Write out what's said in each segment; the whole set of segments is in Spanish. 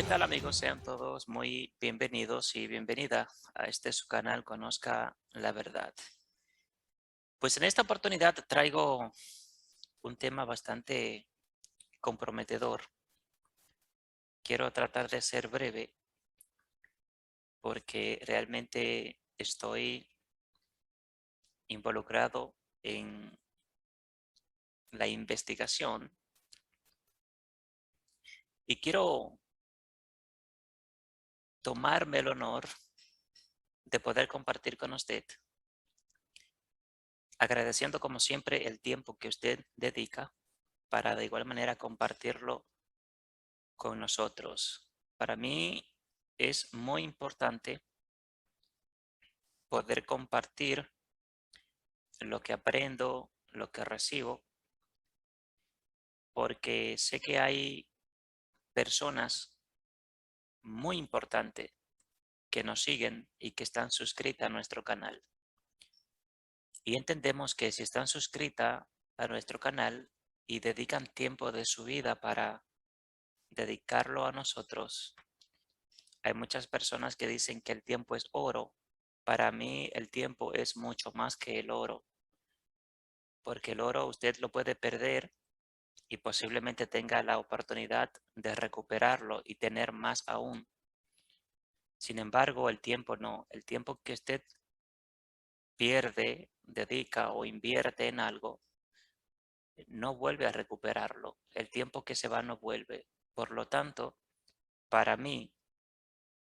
¿Qué tal, amigos? Sean todos muy bienvenidos y bienvenida a este su canal Conozca la Verdad. Pues en esta oportunidad traigo un tema bastante comprometedor. Quiero tratar de ser breve porque realmente estoy involucrado en la investigación y quiero tomarme el honor de poder compartir con usted, agradeciendo como siempre el tiempo que usted dedica para de igual manera compartirlo con nosotros. Para mí es muy importante poder compartir lo que aprendo, lo que recibo, porque sé que hay personas muy importantes que nos siguen y que están suscritas a nuestro canal. Y entendemos que si están suscritas a nuestro canal y dedican tiempo de su vida para dedicarlo a nosotros, hay muchas personas que dicen que el tiempo es oro. Para mí el tiempo es mucho más que el oro, porque el oro usted lo puede perder y posiblemente tenga la oportunidad de recuperarlo y tener más aún. Sin embargo, el tiempo no. El tiempo que usted pierde, dedica o invierte en algo, no vuelve a recuperarlo. El tiempo que se va no vuelve. Por lo tanto, para mí,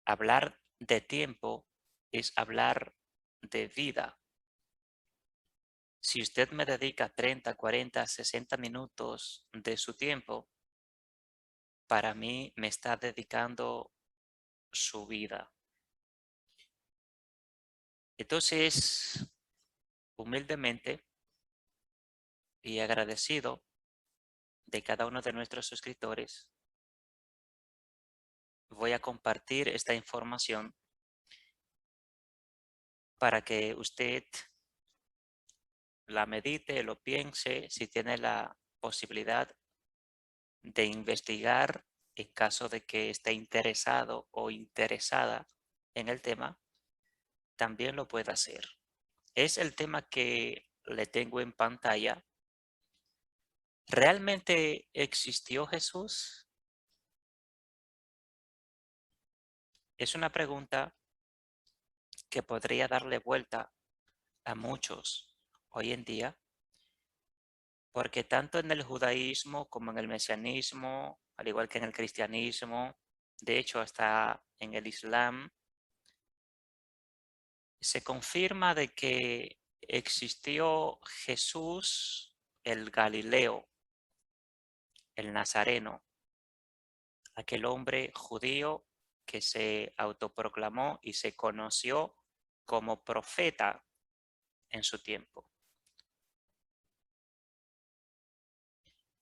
hablar de tiempo es hablar de vida. Si usted me dedica 30, 40, 60 minutos de su tiempo, para mí me está dedicando su vida. Entonces, humildemente y agradecido de cada uno de nuestros suscriptores, voy a compartir esta información para que usted la medite, lo piense, si tiene la posibilidad de investigar en caso de que esté interesado o interesada en el tema, también lo pueda hacer. Es el tema que le tengo en pantalla. ¿Realmente existió Jesús? Es una pregunta que podría darle vuelta a muchos hoy en día, porque tanto en el judaísmo como en el mesianismo, al igual que en el cristianismo, de hecho hasta en el islam, se confirma de que existió Jesús el Galileo, el Nazareno, aquel hombre judío que se autoproclamó y se conoció como profeta en su tiempo.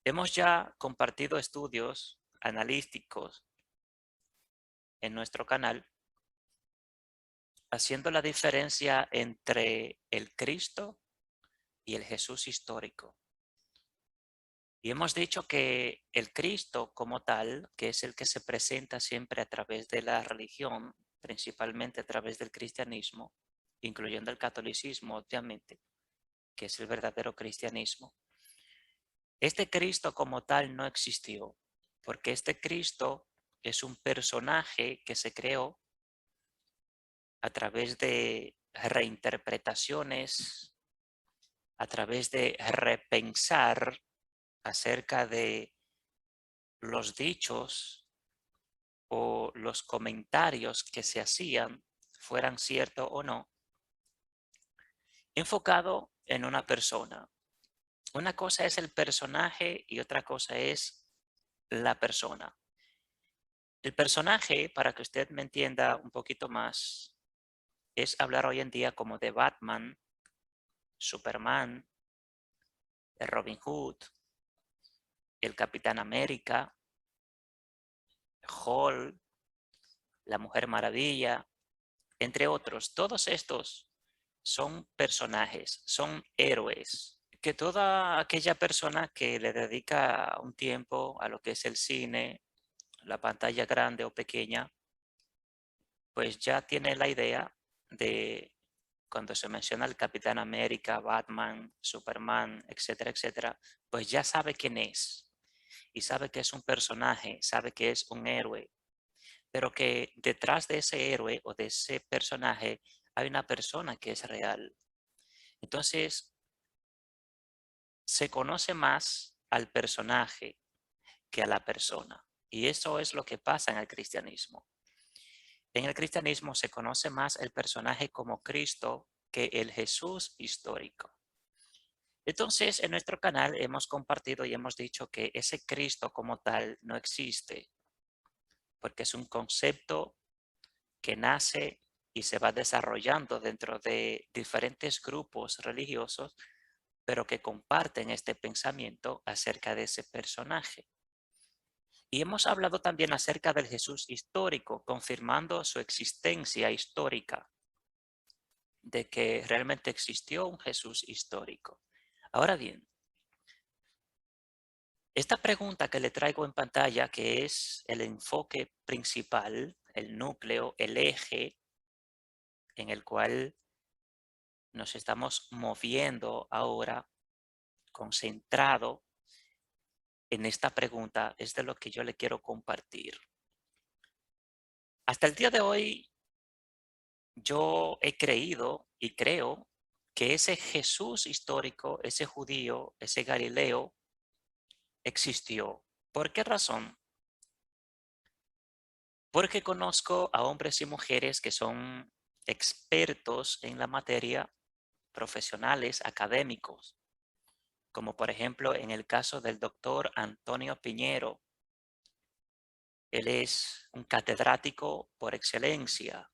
Hemos ya compartido estudios analíticos en nuestro canal haciendo la diferencia entre el Cristo y el Jesús histórico. Y hemos dicho que el Cristo como tal, que es el que se presenta siempre a través de la religión, principalmente a través del cristianismo, incluyendo el catolicismo, obviamente, que es el verdadero cristianismo. Este Cristo como tal no existió, porque este Cristo es un personaje que se creó a través de reinterpretaciones, a través de repensar acerca de los dichos o los comentarios que se hacían, fueran ciertos o no, enfocado en una persona. Una cosa es el personaje y otra cosa es la persona. El personaje, para que usted me entienda un poquito más, es hablar hoy en día como de Batman, Superman, de Robin Hood, el Capitán América, Hulk, la Mujer Maravilla, entre otros. Todos estos son personajes, son héroes, que toda aquella persona que le dedica un tiempo a lo que es el cine, la pantalla grande o pequeña, pues ya tiene la idea de cuando se menciona el Capitán América, Batman, Superman, etcétera, etcétera, pues ya sabe quién es y sabe que es un personaje, sabe que es un héroe, pero que detrás de ese héroe o de ese personaje hay una persona que es real. Entonces, se conoce más al personaje que a la persona. Y eso es lo que pasa en el cristianismo. En el cristianismo se conoce más el personaje como Cristo que el Jesús histórico. Entonces, en nuestro canal hemos compartido y hemos dicho que ese Cristo como tal no existe, porque es un concepto que nace y se va desarrollando dentro de diferentes grupos religiosos, pero que comparten este pensamiento acerca de ese personaje. Y hemos hablado también acerca del Jesús histórico, confirmando su existencia histórica, de que realmente existió un Jesús histórico. Ahora bien, esta pregunta que le traigo en pantalla, que es el enfoque principal, el núcleo, el eje en el cual nos estamos moviendo ahora, concentrado en esta pregunta, es de lo que yo le quiero compartir. Hasta el día de hoy, yo he creído y creo que ese Jesús histórico, ese judío, ese Galileo, existió. ¿Por qué razón? Porque conozco a hombres y mujeres que son expertos en la materia, profesionales, académicos, como por ejemplo en el caso del doctor Antonio Piñero. Él es un catedrático por excelencia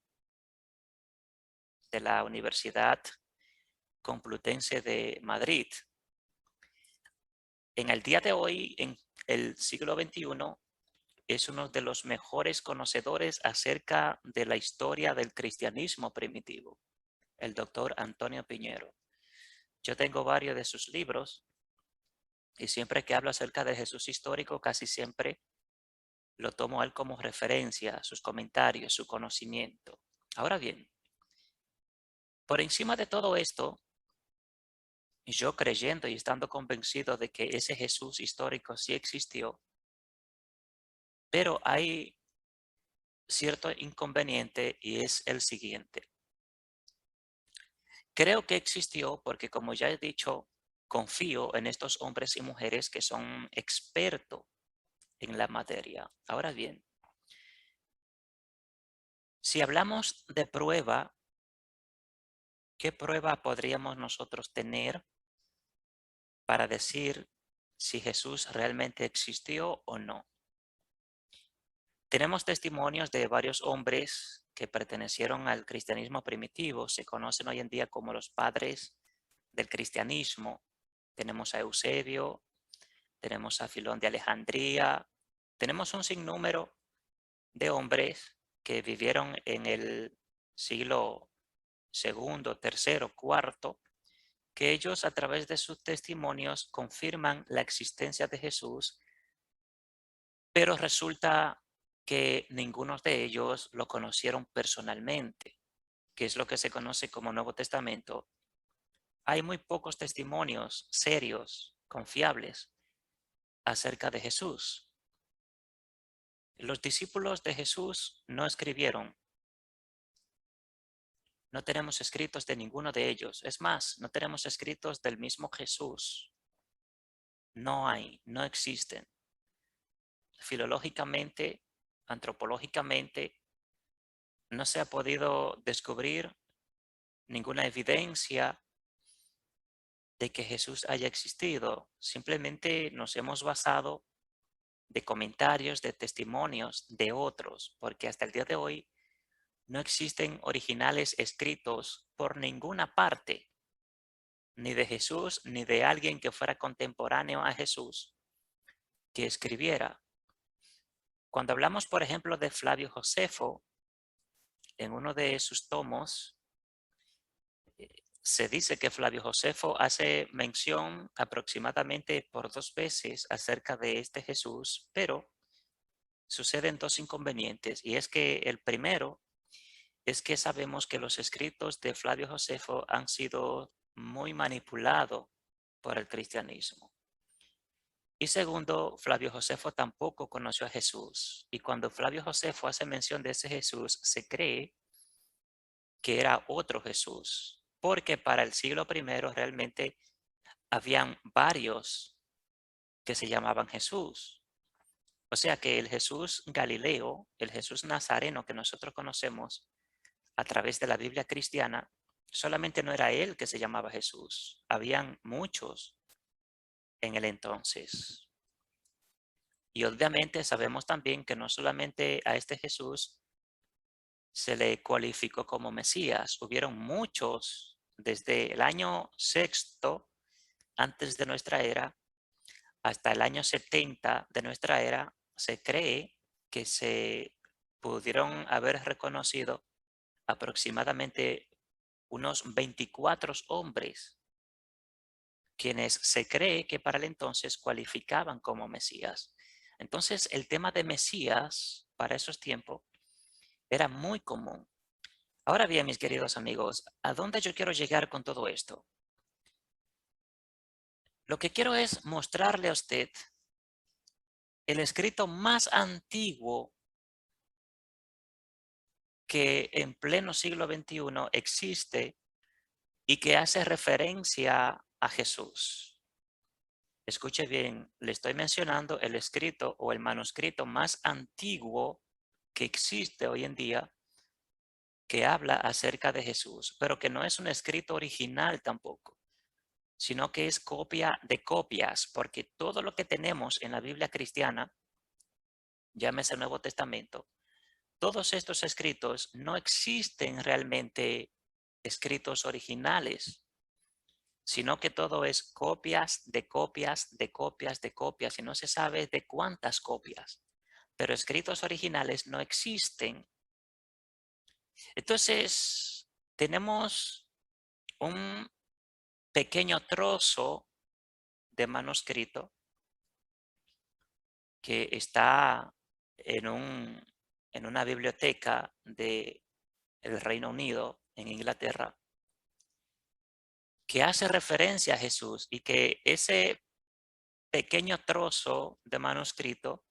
de la Universidad Complutense de Madrid. En el día de hoy, en el siglo XXI, es uno de los mejores conocedores acerca de la historia del cristianismo primitivo, el doctor Antonio Piñero. Yo tengo varios de sus libros y siempre que hablo acerca de Jesús histórico, casi siempre lo tomo a él como referencia, sus comentarios, su conocimiento. Ahora bien, por encima de todo esto, yo creyendo y estando convencido de que ese Jesús histórico sí existió, pero hay cierto inconveniente y es el siguiente. Creo que existió porque, como ya he dicho, confío en estos hombres y mujeres que son expertos en la materia. Ahora bien, si hablamos de prueba, ¿qué prueba podríamos nosotros tener para decir si Jesús realmente existió o no? Tenemos testimonios de varios hombres que pertenecieron al cristianismo primitivo, se conocen hoy en día como los padres del cristianismo. Tenemos a Eusebio, tenemos a Filón de Alejandría, tenemos un sinnúmero de hombres que vivieron en el siglo segundo, tercero, cuarto, que ellos a través de sus testimonios confirman la existencia de Jesús, pero resulta que ninguno de ellos lo conocieron personalmente, que es lo que se conoce como Nuevo Testamento. Hay muy pocos testimonios serios, confiables, acerca de Jesús. Los discípulos de Jesús no escribieron. No tenemos escritos de ninguno de ellos. Es más, no tenemos escritos del mismo Jesús. No hay, no existen. Filológicamente, antropológicamente, no se ha podido descubrir ninguna evidencia de que Jesús haya existido. Simplemente nos hemos basado de comentarios, de testimonios de otros, porque hasta el día de hoy no existen originales escritos por ninguna parte, ni de Jesús, ni de alguien que fuera contemporáneo a Jesús, que escribiera. Cuando hablamos, por ejemplo, de Flavio Josefo, en uno de sus tomos, se dice que Flavio Josefo hace mención aproximadamente por 2 veces acerca de este Jesús, pero suceden dos inconvenientes, y es que el primero es que sabemos que los escritos de Flavio Josefo han sido muy manipulados por el cristianismo. Y segundo, Flavio Josefo tampoco conoció a Jesús. Y cuando Flavio Josefo hace mención de ese Jesús, se cree que era otro Jesús, porque para el siglo primero realmente habían varios que se llamaban Jesús. O sea que el Jesús Galileo, el Jesús Nazareno que nosotros conocemos a través de la Biblia cristiana, solamente no era él que se llamaba Jesús. Habían muchos en el entonces. Y obviamente sabemos también que no solamente a este Jesús se le cualificó como Mesías, hubieron muchos desde el año sexto antes de nuestra era hasta el año 70 de nuestra era. Se cree que se pudieron haber reconocido aproximadamente unos 24 hombres quienes se cree que para el entonces cualificaban como Mesías. Entonces el tema de Mesías para esos tiempos era muy común. Ahora bien, mis queridos amigos, ¿a dónde yo quiero llegar con todo esto? Lo que quiero es mostrarle a usted el escrito más antiguo que en pleno siglo XXI existe y que hace referencia a Jesús. Escuche bien, le estoy mencionando el escrito o el manuscrito más antiguo que existe hoy en día que habla acerca de Jesús, pero que no es un escrito original tampoco, sino que es copia de copias, porque todo lo que tenemos en la Biblia cristiana, llámese el Nuevo Testamento, todos estos escritos no existen realmente escritos originales, sino que todo es copias de copias de copias de copias y no se sabe de cuántas copias, pero escritos originales no existen. Entonces, tenemos un pequeño trozo de manuscrito que está en una biblioteca del Reino Unido, en Inglaterra, que hace referencia a Jesús y que ese pequeño trozo de manuscrito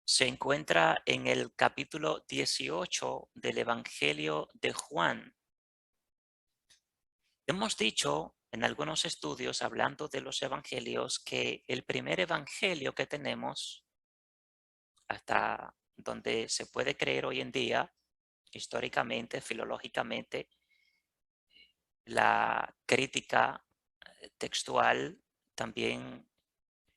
se encuentra en el capítulo 18 del Evangelio de Juan. Hemos dicho en algunos estudios, hablando de los evangelios, que el primer evangelio que tenemos, hasta donde se puede creer hoy en día, históricamente, filológicamente, la crítica textual también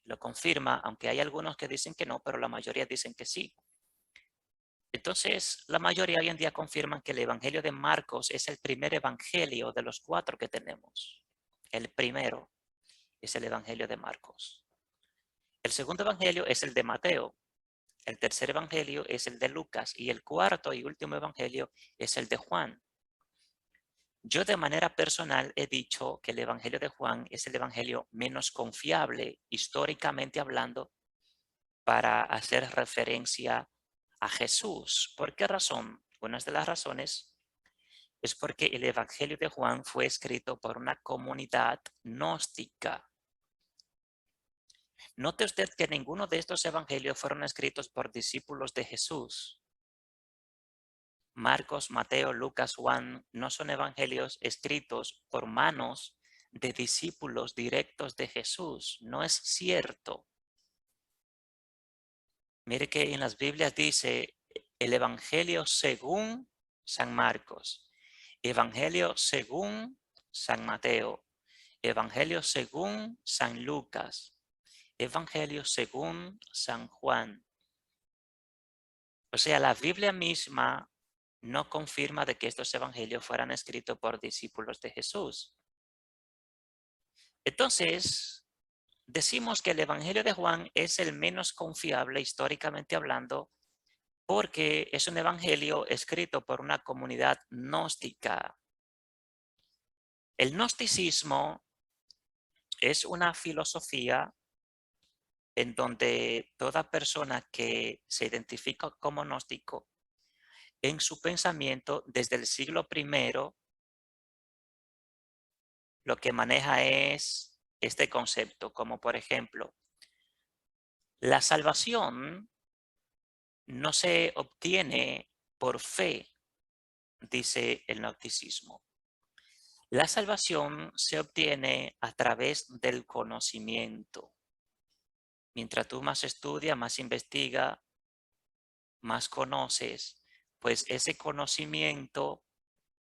lo confirma, aunque hay algunos que dicen que no, pero la mayoría dicen que sí. Entonces, la mayoría hoy en día confirman que el Evangelio de Marcos es el primer evangelio de los 4 que tenemos. El primero es el Evangelio de Marcos. El segundo evangelio es el de Mateo. El tercer evangelio es el de Lucas. Y el cuarto y último evangelio es el de Juan. Yo de manera personal he dicho que el evangelio de Juan es el evangelio menos confiable, históricamente hablando, para hacer referencia a Jesús. ¿Por qué razón? Una de las razones es porque el evangelio de Juan fue escrito por una comunidad gnóstica. Note usted que ninguno de estos evangelios fueron escritos por discípulos de Jesús. Marcos, Mateo, Lucas, Juan no son evangelios escritos por manos de discípulos directos de Jesús. No es cierto. Mire que en las Biblias dice el evangelio según San Marcos, evangelio según San Mateo, evangelio según San Lucas, evangelio según San Juan. O sea, la Biblia misma no confirma de que estos evangelios fueran escritos por discípulos de Jesús. Entonces, decimos que el evangelio de Juan es el menos confiable históricamente hablando porque es un evangelio escrito por una comunidad gnóstica. El gnosticismo es una filosofía en donde toda persona que se identifica como gnóstico, en su pensamiento desde el siglo primero, lo que maneja es este concepto, como por ejemplo, la salvación no se obtiene por fe, dice el gnosticismo. La salvación se obtiene a través del conocimiento. Mientras tú más estudias, más investigas, más conoces, pues ese conocimiento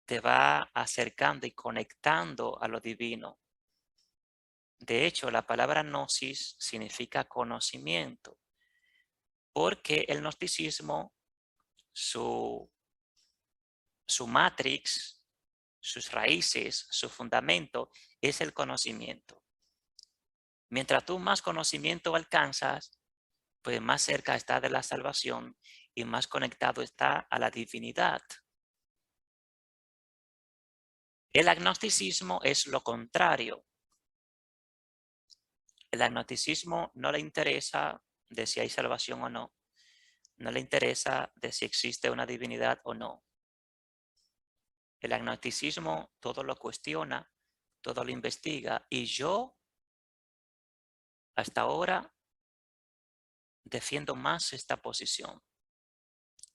te va acercando y conectando a lo divino. De hecho, la palabra gnosis significa conocimiento, porque el gnosticismo, su matrix, sus raíces, su fundamento es el conocimiento. Mientras tú más conocimiento alcanzas, pues más cerca está de la salvación y más conectado está a la divinidad. El agnosticismo es lo contrario. El agnosticismo no le interesa de si hay salvación o no. No le interesa de si existe una divinidad o no. El agnosticismo todo lo cuestiona, todo lo investiga, y yo hasta ahora defiendo más esta posición,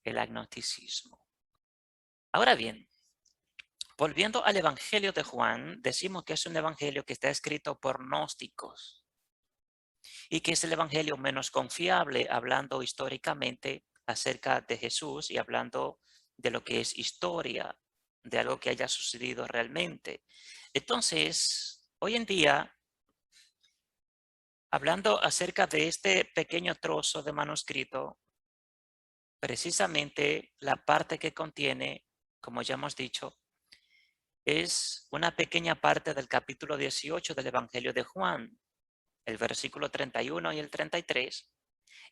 el agnosticismo. Ahora bien, volviendo al Evangelio de Juan, decimos que es un evangelio que está escrito por gnósticos y que es el evangelio menos confiable, hablando históricamente acerca de Jesús y hablando de lo que es historia, de algo que haya sucedido realmente. Entonces, hoy en día, hablando acerca de este pequeño trozo de manuscrito, precisamente la parte que contiene, como ya hemos dicho, es una pequeña parte del capítulo 18 del Evangelio de Juan, el versículo 31 y el 33,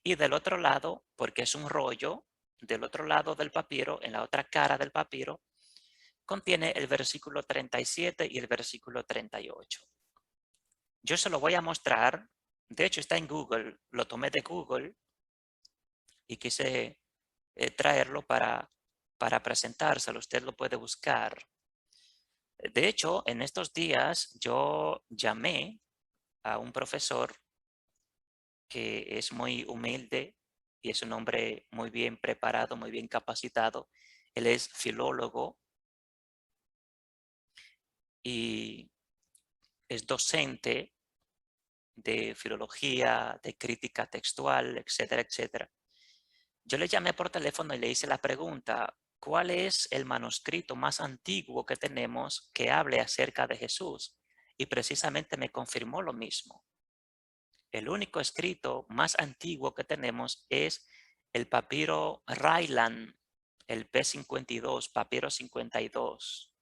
y del otro lado, porque es un rollo, del otro lado del papiro, en la otra cara del papiro, contiene el versículo 37 y el versículo 38. Yo se lo voy a mostrar, de hecho está en Google, lo tomé de Google y quise traerlo para presentárselo, usted lo puede buscar. De hecho, en estos días yo llamé a un profesor que es muy humilde y es un hombre muy bien preparado, muy bien capacitado. Él es filólogo y es docente de filología, de crítica textual, etcétera, etcétera. Yo le llamé por teléfono y le hice la pregunta, ¿cuál es el manuscrito más antiguo que tenemos que hable acerca de Jesús? Y precisamente me confirmó lo mismo. El único escrito más antiguo que tenemos es el papiro Raylan, el P52, papiro 52.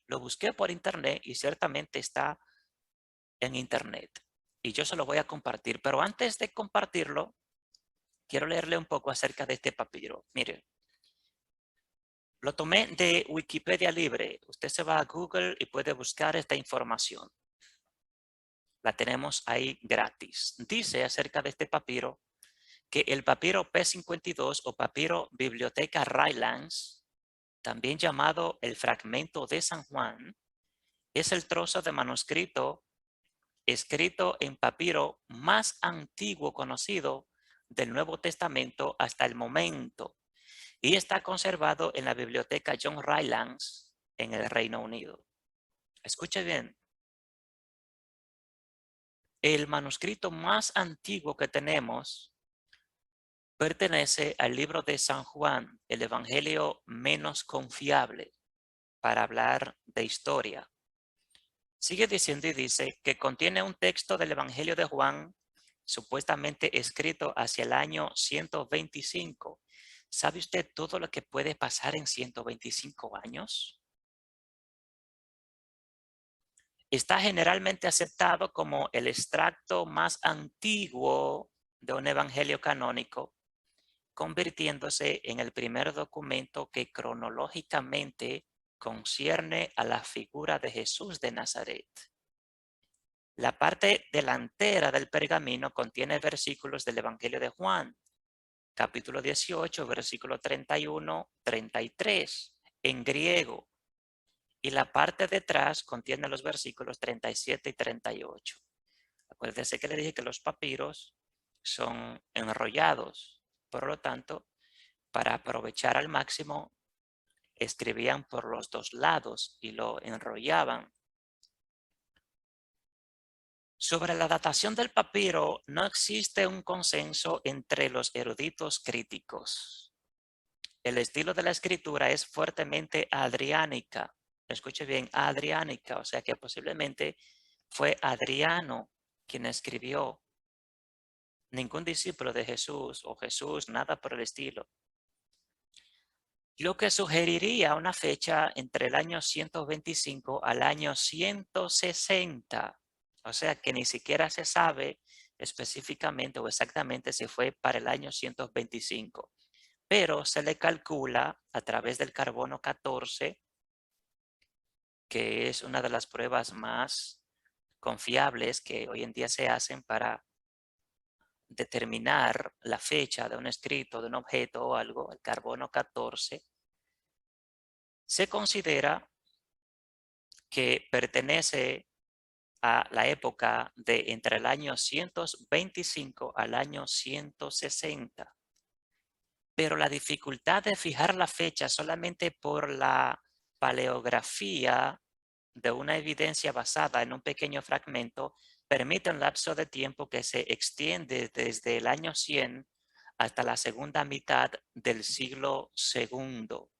Lo busqué por internet y ciertamente está en internet. Y yo se lo voy a compartir. Pero antes de compartirlo, quiero leerle un poco acerca de este papiro. Mire, lo tomé de Wikipedia Libre. Usted se va a Google y puede buscar esta información. La tenemos ahí gratis. Dice acerca de este papiro que el papiro P52 o papiro Biblioteca Rylands, también llamado el fragmento de San Juan, es el trozo de manuscrito escrito en papiro más antiguo conocido del Nuevo Testamento hasta el momento y está conservado en la biblioteca John Rylands en el Reino Unido. Escuche bien, el manuscrito más antiguo que tenemos pertenece al libro de San Juan, el evangelio menos confiable para hablar de historia. Sigue diciendo y dice que contiene un texto del evangelio de Juan supuestamente escrito hacia el año 125. ¿Sabe usted todo lo que puede pasar en 125 años? Está generalmente aceptado como el extracto más antiguo de un evangelio canónico, convirtiéndose en el primer documento que cronológicamente concierne a la figura de Jesús de Nazaret. La parte delantera del pergamino contiene versículos del Evangelio de Juan, capítulo 18, versículo 31, 33, en griego. Y la parte de atrás contiene los versículos 37 y 38. Acuérdense que le dije que los papiros son enrollados. Por lo tanto, para aprovechar al máximo, escribían por los dos lados y lo enrollaban. Sobre la datación del papiro, no existe un consenso entre los eruditos críticos. El estilo de la escritura es fuertemente adriánica. Escuche bien, adriánica, o sea que posiblemente fue Adriano quien escribió. Ningún discípulo de Jesús o Jesús, nada por el estilo. Lo que sugeriría una fecha entre el año 125 al año 160. O sea que ni siquiera se sabe específicamente o exactamente si fue para el año 125. Pero se le calcula a través del carbono 14, que es una de las pruebas más confiables que hoy en día se hacen para determinar la fecha de un escrito, de un objeto o algo, el carbono 14, se considera que pertenece a la época de entre el año 125 al año 160. Pero la dificultad de fijar la fecha solamente por la paleografía de una evidencia basada en un pequeño fragmento permite un lapso de tiempo que se extiende desde el año 100 hasta la segunda mitad del siglo segundo,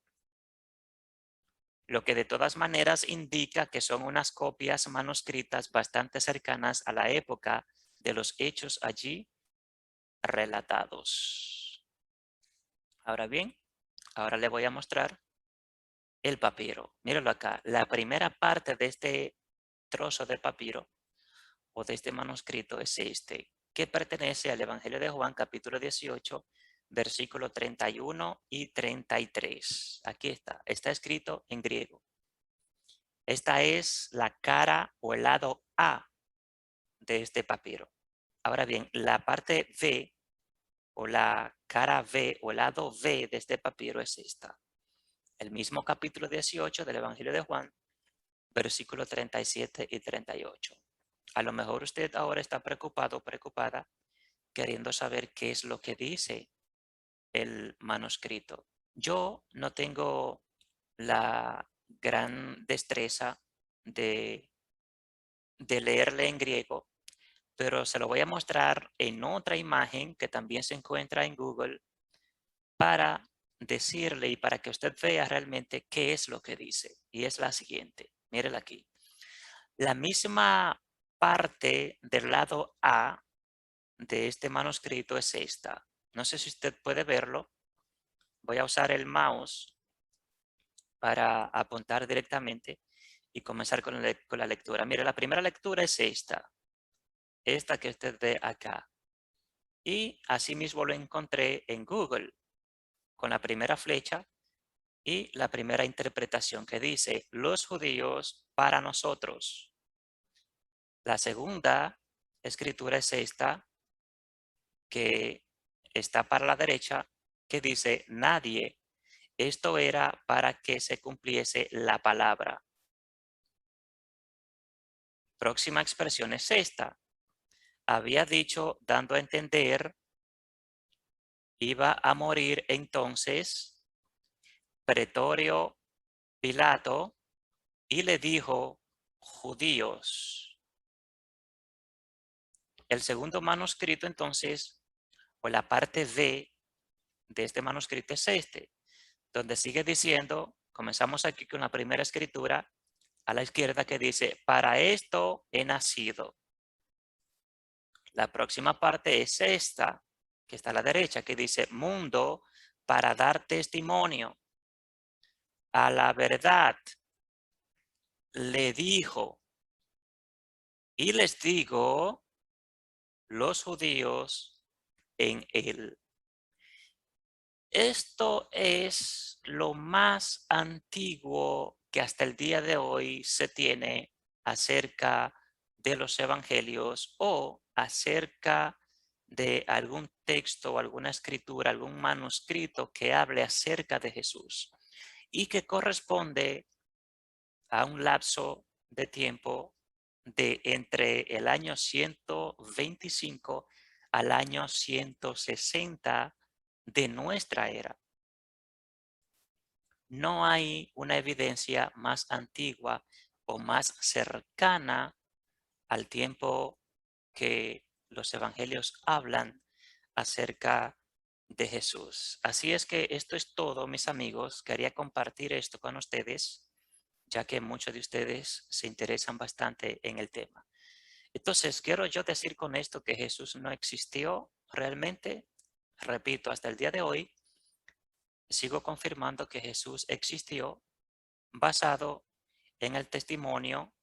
lo que de todas maneras indica que son unas copias manuscritas bastante cercanas a la época de los hechos allí relatados. Ahora bien, ahora le voy a mostrar el papiro. Míralo acá. La primera parte de este trozo de papiro o de este manuscrito es este, que pertenece al Evangelio de Juan, capítulo 18, versículo 31 y 33. Aquí está. Está escrito en griego. Esta es la cara o el lado A de este papiro. Ahora bien, la parte B o la cara B o el lado B de este papiro es esta. El mismo capítulo 18 del Evangelio de Juan, versículos 37 y 38. A lo mejor usted ahora está preocupado o preocupada queriendo saber qué es lo que dice el manuscrito. Yo no tengo la gran destreza de leerle en griego, pero se lo voy a mostrar en otra imagen que también se encuentra en Google para decirle y para que usted vea realmente qué es lo que dice. Y es la siguiente. Mírela aquí. La misma parte del lado A de este manuscrito es esta. No sé si usted puede verlo. Voy a usar el mouse para apuntar directamente y comenzar con la lectura. Mire, la primera lectura es esta que usted ve acá. Y asimismo lo encontré en Google con la primera flecha y la primera interpretación que dice, los judíos para nosotros. La segunda escritura es esta, que está para la derecha, que dice, nadie. Esto era para que se cumpliese la palabra. Próxima expresión es esta. Había dicho, dando a entender, iba a morir entonces Pretorio Pilato y le dijo, judíos. El segundo manuscrito entonces, o la parte B de este manuscrito es este, donde sigue diciendo, comenzamos aquí con la primera escritura a la izquierda que dice, para esto he nacido. La próxima parte es esta, que está a la derecha, que dice, mundo para dar testimonio a la verdad. Le dijo, y les digo, los judíos en él. Esto es lo más antiguo que hasta el día de hoy se tiene acerca de los evangelios o acerca de algún texto o alguna escritura, algún manuscrito que hable acerca de Jesús y que corresponde a un lapso de tiempo de entre el año 125 al año 160 de nuestra era. No hay una evidencia más antigua o más cercana al tiempo que los evangelios hablan acerca de Jesús. Así es que esto es todo, mis amigos. Quería compartir esto con ustedes, ya que muchos de ustedes se interesan bastante en el tema. Entonces, quiero yo decir con esto que Jesús no existió realmente. Repito, hasta el día de hoy, sigo confirmando que Jesús existió basado en el testimonio,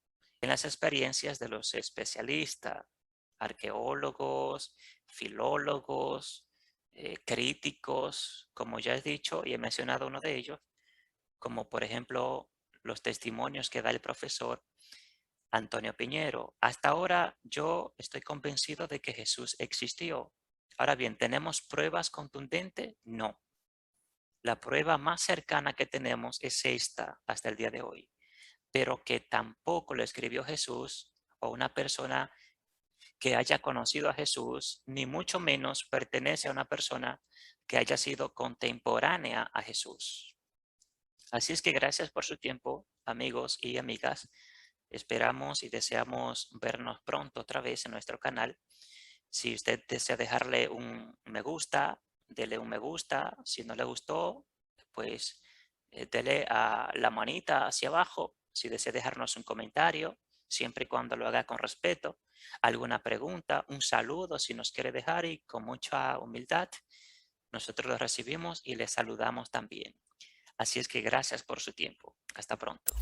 en las experiencias de los especialistas, arqueólogos, filólogos, críticos, como ya he dicho y he mencionado uno de ellos, como por ejemplo los testimonios que da el profesor Antonio Piñero. Hasta ahora yo estoy convencido de que Jesús existió. Ahora bien, ¿tenemos pruebas contundentes? No. La prueba más cercana que tenemos es esta hasta el día de hoy, pero que tampoco lo escribió Jesús o una persona que haya conocido a Jesús, ni mucho menos pertenece a una persona que haya sido contemporánea a Jesús. Así es que gracias por su tiempo, amigos y amigas. Esperamos y deseamos vernos pronto otra vez en nuestro canal. Si usted desea dejarle un me gusta, dele un me gusta. Si no le gustó, pues dele a la manita hacia abajo. Si desea dejarnos un comentario, siempre y cuando lo haga con respeto, alguna pregunta, un saludo si nos quiere dejar y con mucha humildad, nosotros lo recibimos y le saludamos también. Así es que gracias por su tiempo. Hasta pronto.